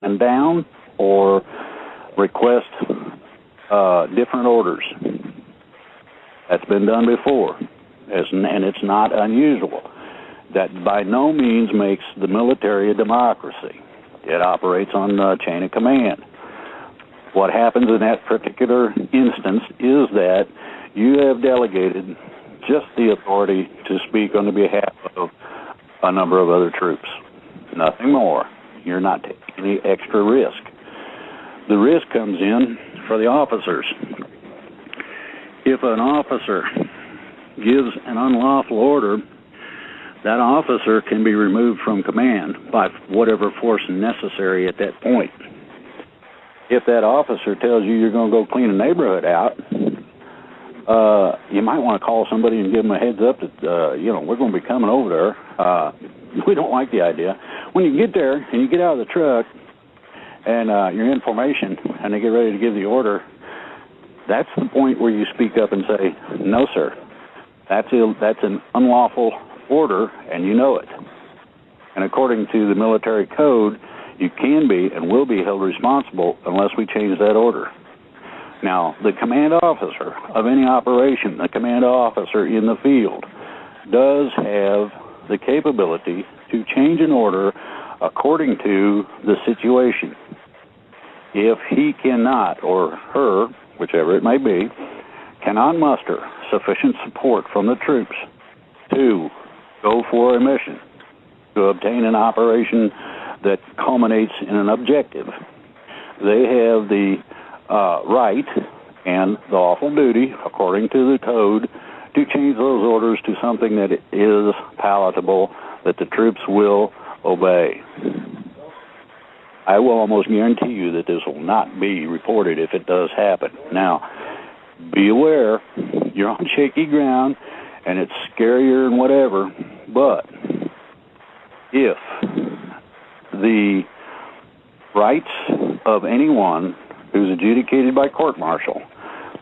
stand down or request different orders. That's been done before, and it's not unusual. That by no means makes the military a democracy. It operates on a chain of command. What happens in that particular instance is that you have delegated just the authority to speak on the behalf of a number of other troops. Nothing more. You're not taking any extra risk. The risk comes in for the officers. If an officer gives an unlawful order, that officer can be removed from command by whatever force necessary at that point. If that officer tells you you're going to go clean a neighborhood out, you might want to call somebody and give them a heads up that, we're going to be coming over there. We don't like the idea. When you get there and you get out of the truck and you're in formation and they get ready to give the order, that's the point where you speak up and say, no, sir, that's an unlawful order, and you know it. And according to the military code, you can be and will be held responsible unless we change that order. Now, the command officer of any operation, the command officer in the field, does have the capability to change an order according to the situation. If he cannot, or her, whichever it may be, cannot muster sufficient support from the troops to go for a mission, to obtain an operation that culminates in an objective, they have the right and the lawful duty, according to the code, to change those orders to something that is palatable, that the troops will obey. I will almost guarantee you that this will not be reported if it does happen. Now, be aware, you're on shaky ground, and it's scarier and whatever, but if the rights of anyone who's adjudicated by court-martial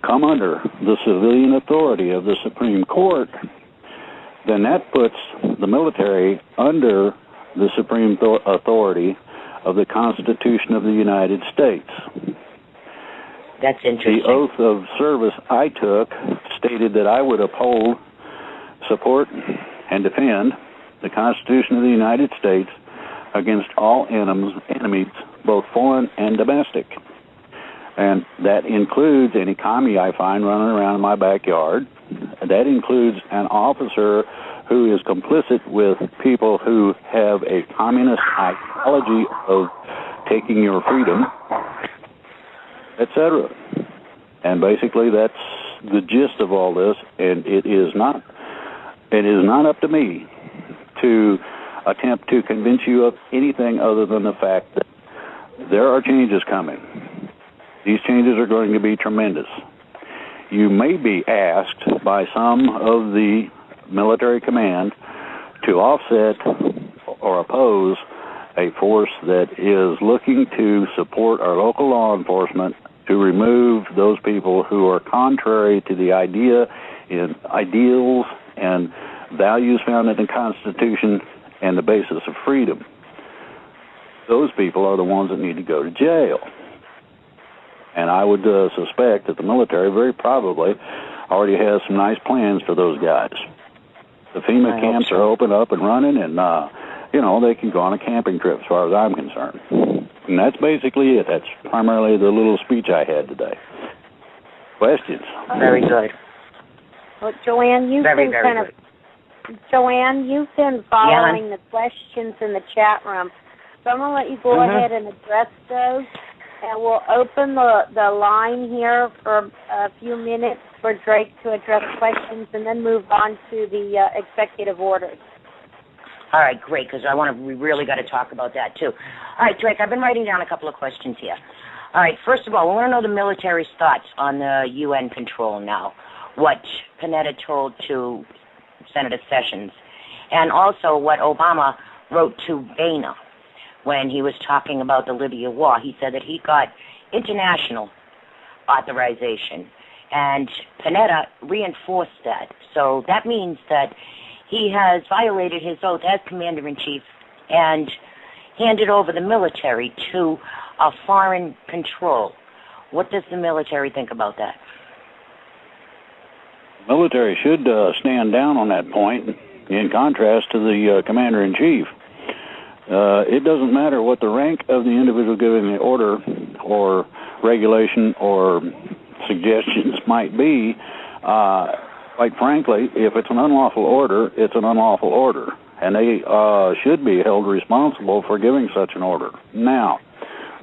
come under the civilian authority of the Supreme Court, then that puts the military under the supreme authority of the Constitution of the United States. That's interesting. The oath of service I took stated that I would uphold, support, and defend the Constitution of the United States against all enemies, both foreign and domestic. And that includes any commie I find running around in my backyard. That includes an officer who is complicit with people who have a communist ideology of taking your freedom, etc. And basically that's the gist of all this, and it is not up to me to attempt to convince you of anything other than the fact that there are changes coming. These changes are going to be tremendous. You may be asked by some of the military command to offset or oppose a force that is looking to support our local law enforcement to remove those people who are contrary to the ideals and values found in the Constitution and the basis of freedom. Those people are the ones that need to go to jail. And I would suspect that the military very probably already has some nice plans for those guys. The FEMA camps are open up and running, and, they can go on a camping trip as far as I'm concerned. And that's basically it. That's primarily the little speech I had today. Questions? Very good. Well, Joanne, you've been following the questions in the chat room. So I'm going to let you go ahead and address those. And we'll open the line here for a few minutes for Drake to address questions and then move on to the executive orders. All right, great, because we really got to talk about that, too. All right, Drake, I've been writing down a couple of questions here. All right, first of all, we want to know the military's thoughts on the UN control now, what Panetta told to Senator Sessions, and also what Obama wrote to Boehner when he was talking about the Libya war. He said that he got international authorization, and Panetta reinforced that. So that means that he has violated his oath as Commander-in-Chief, and handed over the military to a foreign control. What does the military think about that? The military should stand down on that point, in contrast to the commander-in-chief. It doesn't matter what the rank of the individual giving the order or regulation or suggestions might be. Quite frankly, if it's an unlawful order, it's an unlawful order, and they should be held responsible for giving such an order. Now,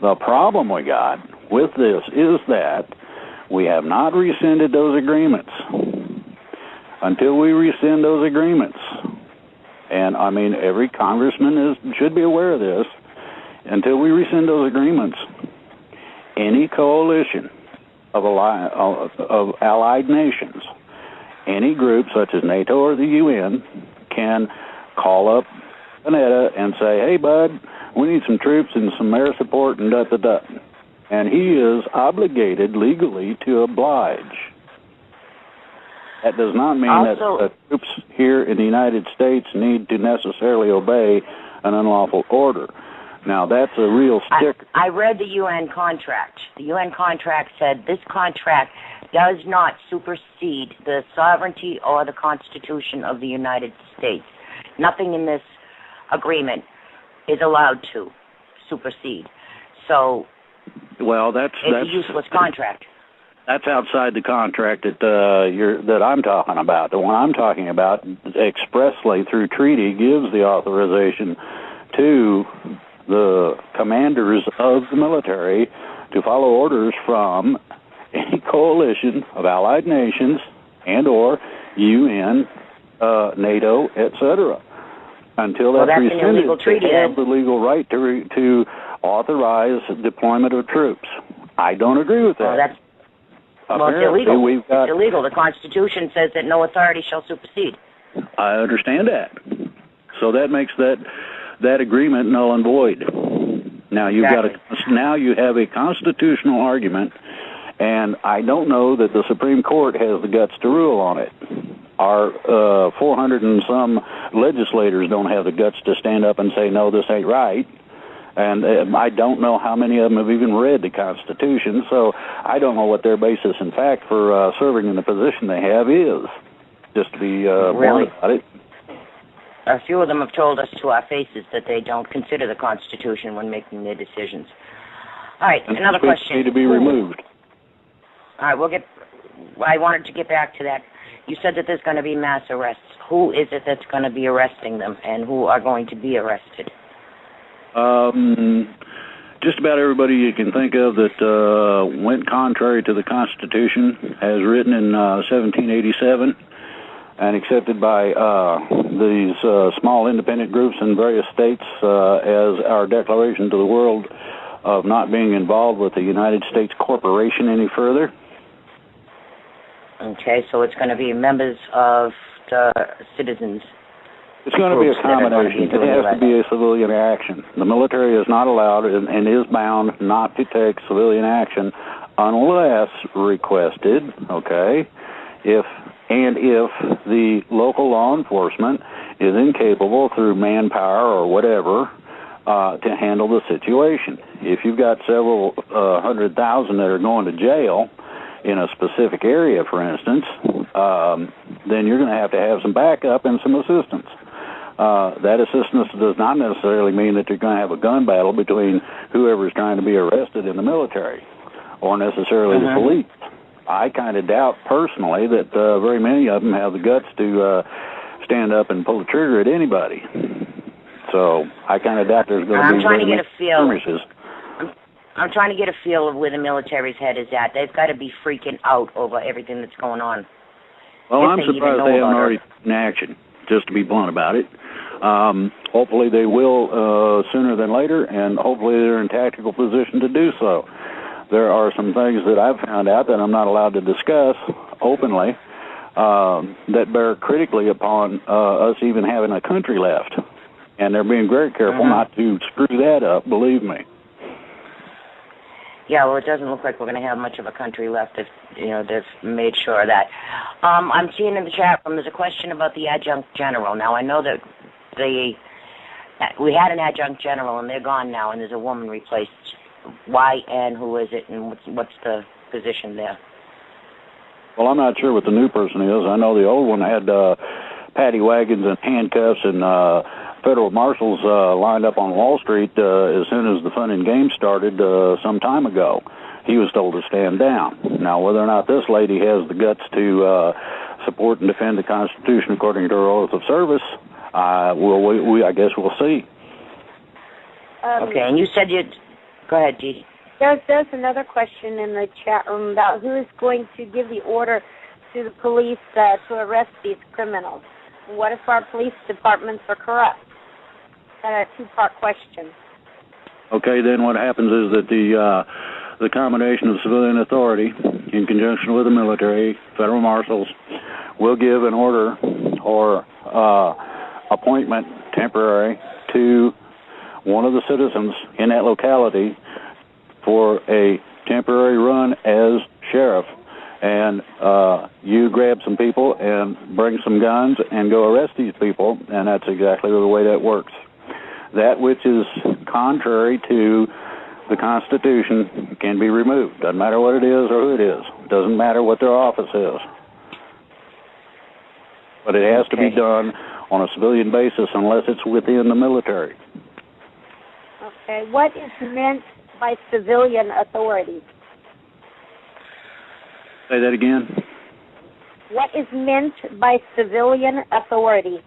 the problem we got with this is that we have not rescinded those agreements. Until we rescind those agreements, and I mean every congressman should be aware of this, until we rescind those agreements, any coalition of allied nations, any group such as NATO or the UN, can call up Panetta and say, hey, bud, we need some troops and some air support and da-da-da. And he is obligated legally to oblige. That does not mean also, that troops here in the United States need to necessarily obey an unlawful order. Now, that's a real sticker. I read the UN contract. The UN contract said this contract does not supersede the sovereignty or the Constitution of the United States. Nothing in this agreement is allowed to supersede. So, well, that's a useless contract. That's outside the contract that I'm talking about. The one I'm talking about expressly through treaty gives the authorization to the commanders of the military to follow orders from any coalition of allied nations and or UN, NATO, etc. Until that's rescinded, they have the legal right to authorize deployment of troops. I don't agree with that. Well, it's illegal. It's illegal. The Constitution says that no authority shall supersede. I understand that. So that makes that agreement null and void. Now you have a constitutional argument, and I don't know that the Supreme Court has the guts to rule on it. Our 400 and some legislators don't have the guts to stand up and say, no, this ain't right. And I don't know how many of them have even read the Constitution, so I don't know what their basis in fact for serving in the position they have is, just to be blunt about it. A few of them have told us to our faces that they don't consider the Constitution when making their decisions. All right, another question. Need to be removed. All right, I wanted to get back to that. You said that there's going to be mass arrests. Who is it that's going to be arresting them, and who are going to be arrested? Just about everybody you can think of that went contrary to the Constitution, as written in 1787 and accepted by these small independent groups in various states as our declaration to the world of not being involved with the United States corporation any further. Okay, so it's going to be members of the citizens. It's going to be a combination. It has to be a civilian action. The military is not allowed and is bound not to take civilian action unless requested, okay, if the local law enforcement is incapable through manpower or whatever to handle the situation. If you've got several 100,000 that are going to jail in a specific area, for instance, then you're going to have some backup and some assistance. That assistance does not necessarily mean that you're going to have a gun battle between whoever's trying to be arrested in the military or necessarily the police. I kind of doubt personally that very many of them have the guts to stand up and pull the trigger at anybody. So I kind of doubt there's going to be very many skirmishes. I'm trying to get a feel of where the military's head is at. They've got to be freaking out over everything that's going on. Well, I'm surprised they haven't already taken action, just to be blunt about it. Hopefully they will sooner than later, and hopefully they're in tactical position to do so. There are some things that I've found out that I'm not allowed to discuss openly that bear critically upon us even having a country left. And they're being very careful not to screw that up, believe me. Yeah, well, it doesn't look like we're going to have much of a country left if, they've made sure of that. I'm seeing in the chat room there's a question about the adjunct general. Now, I know that We had an adjunct general, and they're gone now, and there's a woman replaced. Why and who is it, and what's the position there? Well, I'm not sure what the new person is. I know the old one had paddy wagons and handcuffs and federal marshals lined up on Wall Street as soon as the fun and games started some time ago. He was told to stand down. Now, whether or not this lady has the guts to support and defend the Constitution according to her oath of service, I guess we'll see. Okay, and you said you'd... Go ahead, Dee. There's another question in the chat room about who is going to give the order to the police to arrest these criminals. What if our police departments are corrupt? That's a two-part question. Okay, then what happens is that the combination of civilian authority in conjunction with the military, federal marshals, will give an order or appointment, temporary, to one of the citizens in that locality for a temporary run as sheriff. And you grab some people and bring some guns and go arrest these people, and that's exactly the way that works. That which is contrary to the Constitution can be removed. Doesn't matter what it is or who it is. Doesn't matter what their office is. But it has to be done on a civilian basis unless it's within the military. Okay. What is meant by civilian authority? Say that again. What is meant by civilian authority?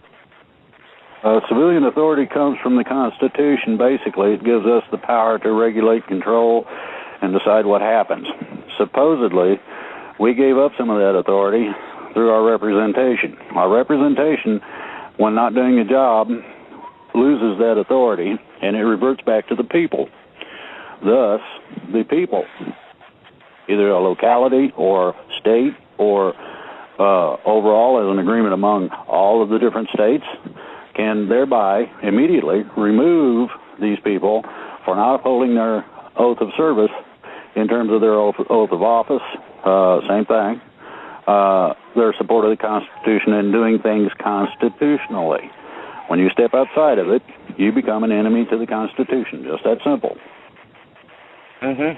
Civilian authority comes from the Constitution, basically. It gives us the power to regulate, control, and decide what happens. Supposedly, we gave up some of that authority through our representation. Our representation, when not doing a job, loses that authority, and it reverts back to the people. Thus, the people, either a locality or state or overall as an agreement among all of the different states, can thereby immediately remove these people for not upholding their oath of service in terms of their oath of office, same thing, their support of the Constitution and doing things constitutionally. When you step outside of it, you become an enemy to the Constitution. Just that simple. Mm-hmm.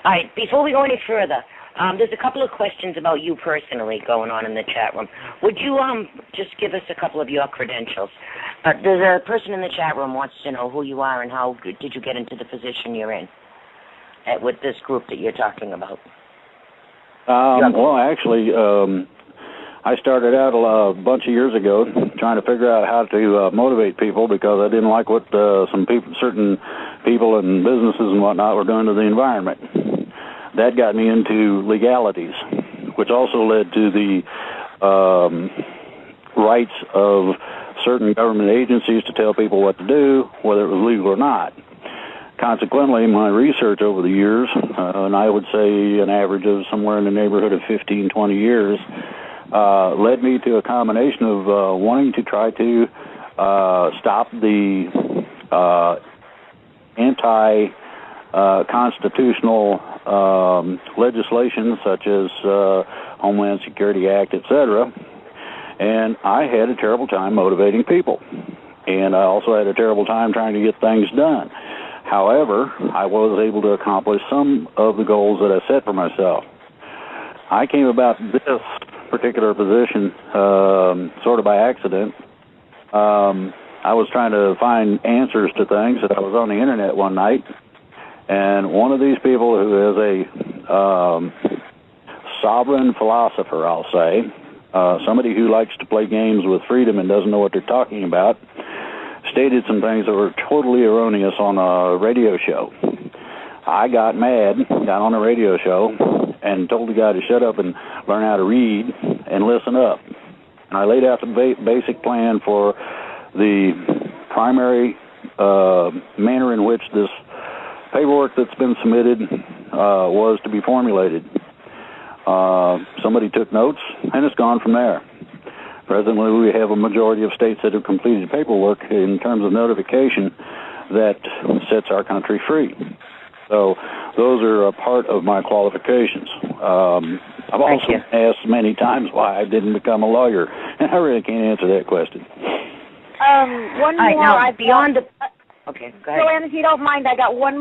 All right, before we go any further, there's a couple of questions about you personally going on in the chat room. Would you just give us a couple of your credentials? There's a person in the chat room wants to know who you are and how did you get into the position you're in with this group that you're talking about. Well, actually, I started out a bunch of years ago trying to figure out how to motivate people because I didn't like what certain people and businesses and whatnot were doing to the environment. That got me into legalities, which also led to the rights of certain government agencies to tell people what to do, whether it was legal or not. Consequently, my research over the years, and I would say an average of somewhere in the neighborhood of 15, 20 years, led me to a combination of wanting to try to stop the anti-constitutional legislation such as Homeland Security Act, etc. And I had a terrible time motivating people. And I also had a terrible time trying to get things done. However, I was able to accomplish some of the goals that I set for myself. I came about this particular position sort of by accident. I was trying to find answers to things that I was on the internet one night, and one of these people who is a sovereign philosopher, I'll say, somebody who likes to play games with freedom and doesn't know what they're talking about, stated some things that were totally erroneous on a radio show. I got mad, got on a radio show, and told the guy to shut up and learn how to read and listen up. And I laid out the basic plan for the primary manner in which this paperwork that's been submitted was to be formulated. Somebody took notes, and it's gone from there. Presently, we have a majority of states that have completed paperwork in terms of notification that sets our country free. So those are a part of my qualifications. I've also asked many times why I didn't become a lawyer, and I really can't answer that question. One All right, more. now, beyond the... Okay, go ahead. Joanne, if you don't mind, I got one